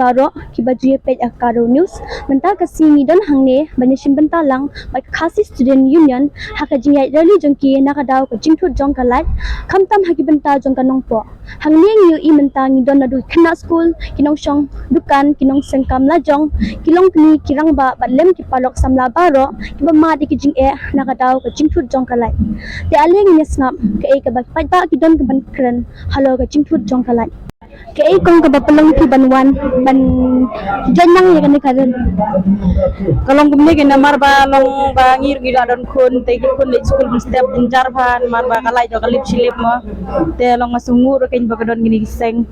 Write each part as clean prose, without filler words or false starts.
baro ki baju page akaro news menta kasi midon hangne banishim benta lang by khasi student union haka jingai rally jongki nakadaw ko jingthut jong kalat khamtam haki benta jong kanong po hangning yu I menta ngidon nadu khna school kinong shong dukan kinong sengkam la jong kilong kni kirang ba batlem ki palok samla baro ki ba ma di ki jing e nakadaw ko jingthut jong kalat te aleng nesngap ke e ka ba pa ki don ka ban kren halo ka jingthut jong kalat ke e kong ka ba palong ki banwan ban janang ya kan kaden kalong gumne ke namar ba long ba ngir gila don kun te kun le school step dinjar ban mar ba kalai jo kalip silip mo te long masungur ken ba don gini seng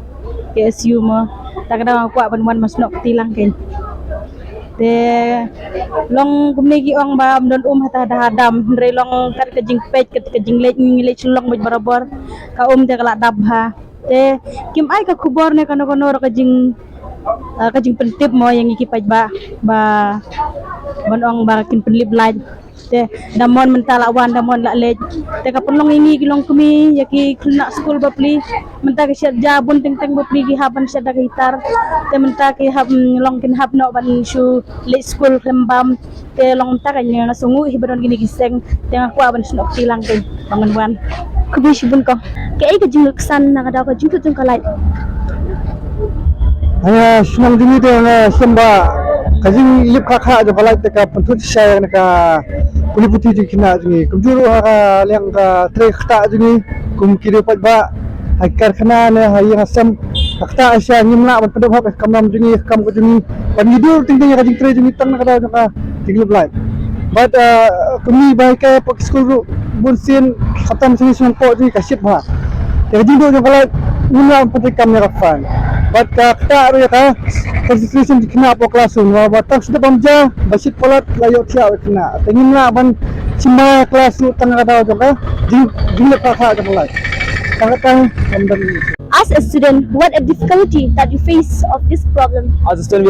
ke SU mo ta kada ko ban wan mas nok tilang ken te long gumne gi ong ba don hata hadam re long kat ke jing page ke jing le ngile chulong baj barabor ka te kala dabha te kim ai ka kubor ne kano ka jing pentip mo yang ikipaj ba banong ba kin penlib laj te damon mentala wan damon la lej te kapulong ini gilong kumi yaki klina school ba pli menta ke syad jabun teng teng ba pli gi haban syad gitar te menta ke hab long kin hab no ban shu le school klembam te long ta kan nga sungu hibadon gini giseng te aku aban snok tilang te bangan wan kubi shibun ko ke ai ka jing san nakadaw ko jingthut jong kalat Sunang dini tu semba kajing lip kakak je balai teka pentut saya neka kuli putih je kena je kumjuru ha yang ka tre khata je kum kiri pat ba hakar kena ne yang asam khata asya nimna ban pedap hak kamnam je kam ko je ban hidur ting ting kajing tre je tang kada ka tingli balai but kumi bai ka pak school bun sin khatam sini sunang po je kasip ha kajing do je balai nimna putih kam ne rafan but kata ya ka concentration di kena apa classroom wa batang sudah bamja basit polat layo tia kena tengin na ban simba kelas lu tang kada jo ka jing ka ka mulai tang kamdan. As a student, what a difficulty that you face of this problem? As a student,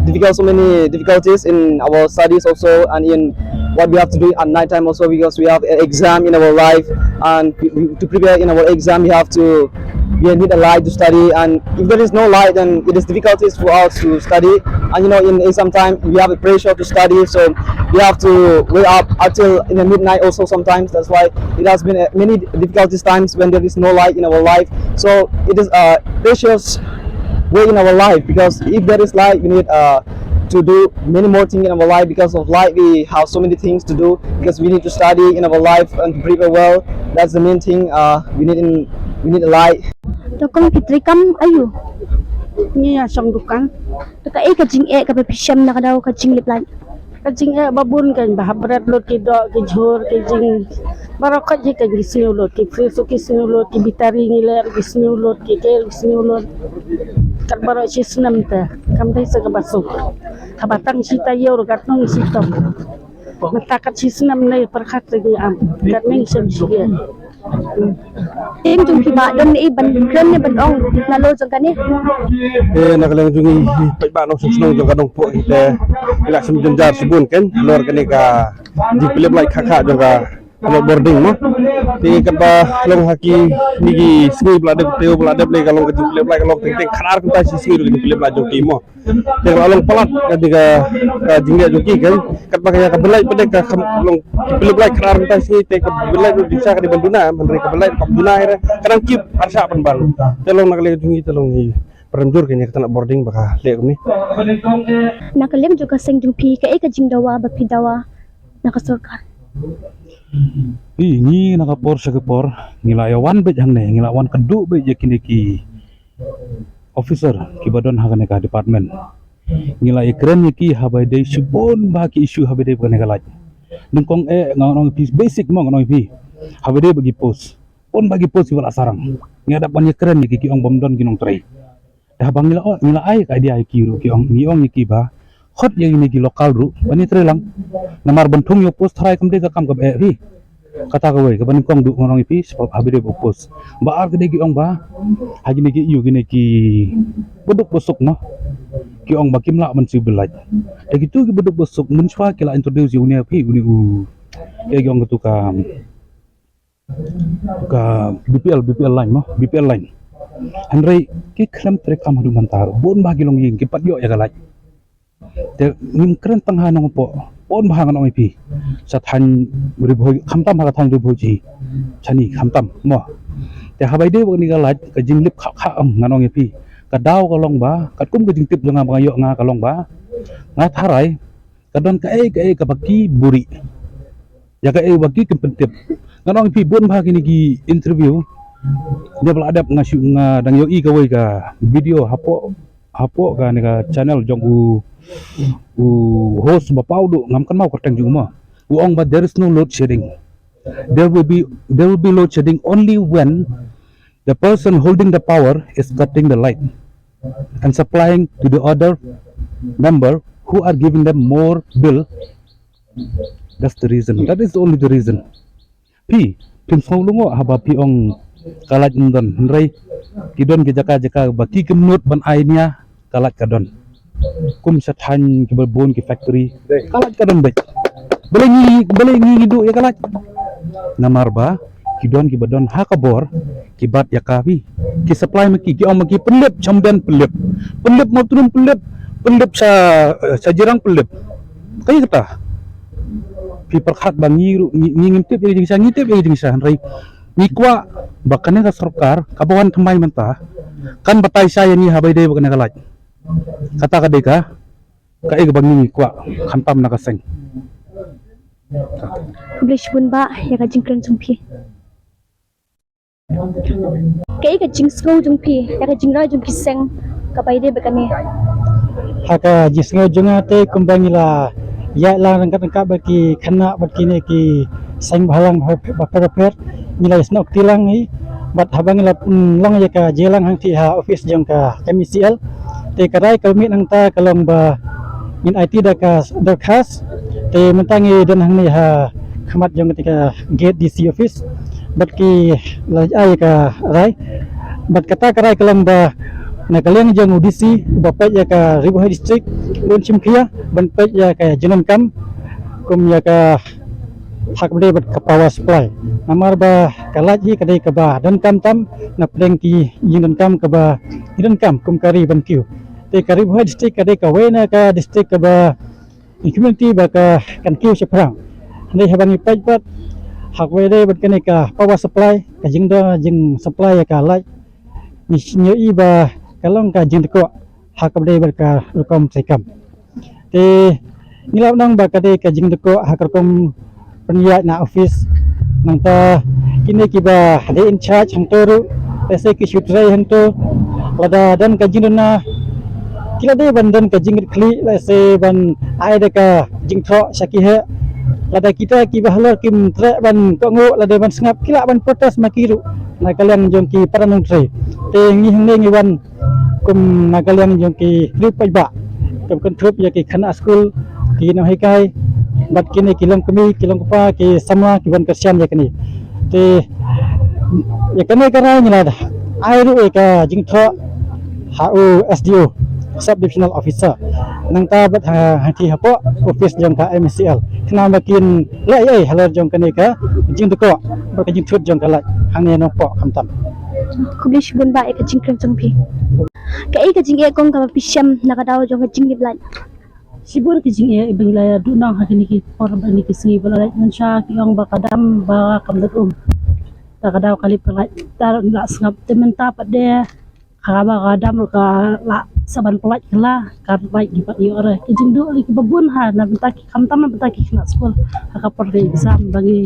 we have so many difficulties in our studies also, and in what we have to do at night time also, because we have an exam in our life, and to prepare in our exam, we need a light to study, and if there is no light, then it is difficulties for us to study. And in exam time, we have a pressure to study, so we have to wake up until in the midnight also sometimes. That's why it has been many difficulties times when there is no light in our life. So it is a precious way in our life, because if there is light, we need to do many more things in our life. Because of light, we have so many things to do, because we need to study in our life and to prepare well. That's the main thing. We need a light. Tokong kitrikam ayu ni ya song dukan ka ai ka jing e ka pisham nakadaw ka jing liplan kajing babun kan bahabrat lot ki do ki jhor ki jing barokat ji ka gisnu lot ki friso ki snu lot ki bitari ngiler gisnu lot ki kel gisnu lot kat baro si snam ta kam dai sa ka basuk kabatang sita yor kat nong sitom matakat si snam nei perkhat lagi am kat meng sem siya Ting jung kiba don ni ban kren ni ban ong nalo jong kani Nakalang jungi pat ba no sunong jo kadong po ite ila sim jenjar subun kan lor kani ka di pilih like kakak jo ka boarding mo ti kat ba long haki nigi sni blade teo blade play kalong ka pilih like kalong ting ting kharar kunta si sni ro pilih blade jo ki mo te kalong palat ka diga ka jingga jo ki kan kat ba kaya ka belai pede ka kalong pilih like kharar kunta si te ka belai ro bisa ka di banduna mandre ka belai ka banduna ira kadang kip arsa pan bal telong nakale jungi telong ni perenjur kini kita nak boarding baka lek ni nakalem juga seng jung pi ka ai ka jing dawa ba pi dawa nakasurkan ini nakapor sa kapor ngilayawan bet hang ne ngilawan kedu bet je kini ki officer ki badon hagane ka department ngilay keren ki habai dei subon ba ki issue habai dei bane galaj nungkong nganong pi basic mo nganong pi habai dei bagi post pon bagi post wala sarang ngada ban keren ki ong bomdon ginong trai dah bang ngila ai ka dia ki ru ki ong ki ba hot yang ini di lokal ru bani trelang namar bentung yo post try kamde ka kam ka ri kata ka we ka bani kong du ngorong ipi sebab habire bo post ba ar gede gi ong ba haji ne gi yu gine ki buduk busuk no ki ong bakim la man si belaj de gitu ki buduk busuk mun swa ki la introduce yu ne pi uni u ke gi ong tu ka BPL line mo BPL line Henry ki klem trek kam hadu mantar bon bagi long ying ki pat yo ya galai te nim kren tang hanong po bon bahang nong ipi sa than ribhoi khamtam ha than ribhoi ji chani khamtam mo te habai de bo ni galai ka jing lip kha kha nganong ipi ka daw ka long ba ka kum ka jing tip nga ba yo nga ka long ba nga tharai ka don ka e ka baki buri ya ka e baki kempentip nganong ipi bon bahagi ni ki interview dia beladap ngasi nga dang yo i ka wei ka video hapo ka ni ka channel jong u host ba pau du ngam kan mau ka tang juma u ong but there is no load shedding. There will be load shedding only when the person holding the power is cutting the light and supplying to the other member who are giving them more bill. That's the reason. That is only the reason. Pi tim songlungo haba pi ong kalat ndon rai kidon ki jaka baki kemnut ban ainia kalat kadon kum sathan ki bon ki factory kalat kadon be boleh ngi du ya kalat namar ba kidon ki badon hakabor ki bat yakawi ki supply maki ki om ki pelip chamben pelip mau turun pelip sa jirang pelip kai kata pi perkhat bangi ngintip ya jingsa ngintip ya jingsa rai nikwa bakane ka sarkar kabawan thamai menta kan batai saya ni habai de bakane kalaj kata ka deka ka eg bangi nikwa khantam na ka seng Kublish bun ba ya ka jingkran jungpi kai ka jingsko jungpi ya ka jingra jungki seng ka bai de bakane haka jisngo junga te kumbangila ya lang rangkat bagi khana bagi ne ki sang balang baper nilai snok tilang hi bat habang la long ya ka jelang hang ti ha office jong ka MCL te karai kami nang ta kalong ba in IT da ka khas te mentangi dan hang ni ha khamat jong ketika gate DC office bat ki la ai ka rai bat kata karai kalong ba na kalian jong UDC bapak ya ka Ribuhai district don chimkhia ban pet ya ka jenon kam kum ya ka hak bade bat ka power supply namar ba kalaji kadai ka ba dan kam tam na pleng ki yin kam ka ba yin kam kum kari ban kiu te kari Ribuhai district kadai ka wena ka district ka ba community ba ka kan kiu seprang ndai habangi pat hak bade bat kane ka power supply ka jing da jing supply ya ka light ni nyoi ba kalong ka jing ko hak bade bat ka rukom sekam te nilap nang ba kadai ka jing ko hak rukom peniat na office nang ta kini kiba de in charge hang toru pese ki shutrai hang to lada dan ka jing na kila de bandan ka jing kli la se ban ai de ka jing tho saki he lada kita kiba halor kim tre ban ko ngo lada ban sngap kila ban protes makiru na kalian jong ki paranung tre te ngi hang ne ngi wan kum na kalian jong ki trip ba kum kan trip ya ki khana school ki no hai kai bat kini kilong kami kilong pa ki sama ki ban kasian ya kini te ya kene kara ni la ai ru ka jing tho HU SDO sub divisional officer nang ta bat ha ti hapo office jong ka MCL kena makin lai ai halar jong kene ka jing ko ba ka jing thut jong ka la hang ne no po khamtam Kublish bun ba ya ka jingkran jungpi kai ka jing e kong ka pisham na ka daw jong ka jing liblan Sibur ki jing e bangla du nang ha ni ki por ni ki singi bala man sha ki ong ba kadam ba kam dak ta kadaw kalip ka tar la sngap te men ta pa de ka ba kadam ka la saban pelat kala kar baik di pa yo re ki jing du li ki babun ha na ta ki kham tam na ta ki na school ka por de exam bagi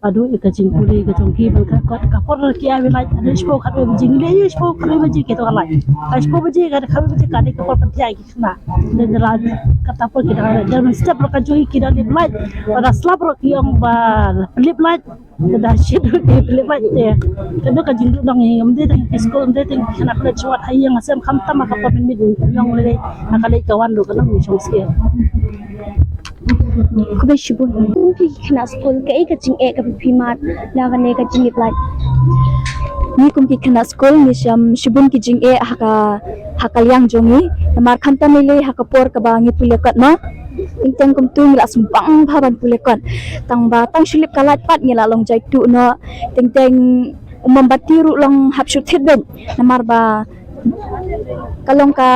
padu ka jing kuli ka jongki ban ka por ki a la ade spo ka be jing le yo spo ka be ji ki to la ka spo be ji ka ka be ji ka de ka por pa ki na de la kata por ki da dan step ka jogi ki da lip light pada slap ro ki ong ba lip light da shit ki lip light te ka ka jing du dang ngam de ki school de te ki na ka chwat hay yang asam kham tam ka pa min mi yong le ka le ka wan do ka na mi chong ske Kublish bun pi khana school kai ka jing e ka pimat na ka ne ka jing liblan ni kum ki khana school ni shibun ki jing e hakalyang jongi namar khanta mele hakapor ka bangi pulekat ma inteng kum tu ngila sumpang bhaban pulekat tang ba tang shilip kalat pat ngila long jai tu no teng batiru long hapshu thidben namar ba kalong ka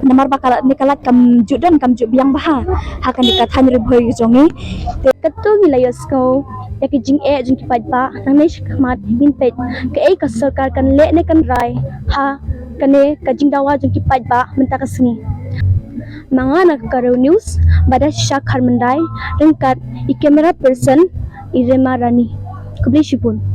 namar ba kala nikalat kam judan kam jubiang baha hakan dikathan ribhoi jongi te katu ngilayos ko yaki jing jing kipat ba nang nei khmat bin pet ke ka sarkar kan le ne kan rai ha kane ka jing dawa jing kipat ba menta kasni manga nakaro news bada shak harmandai ringkat i camera person irema rani kubli shipun